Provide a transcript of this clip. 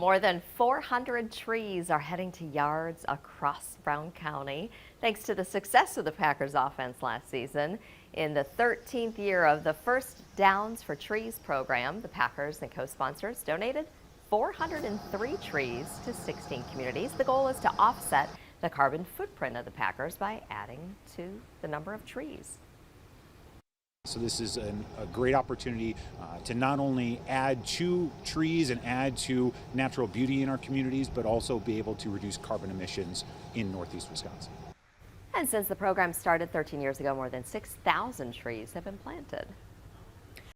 More than 400 trees are heading to yards across Brown County, thanks to the success of the Packers offense last season. In the 13th year of the First Downs for Trees program, the Packers and co-sponsors donated 403 trees to 16 communities. The goal is to offset the carbon footprint of the Packers by adding to the number of trees. So this is a great opportunity to not only add to trees and add to natural beauty in our communities, but also be able to reduce carbon emissions in Northeast Wisconsin. And since the program started 13 years ago, more than 6,000 trees have been planted.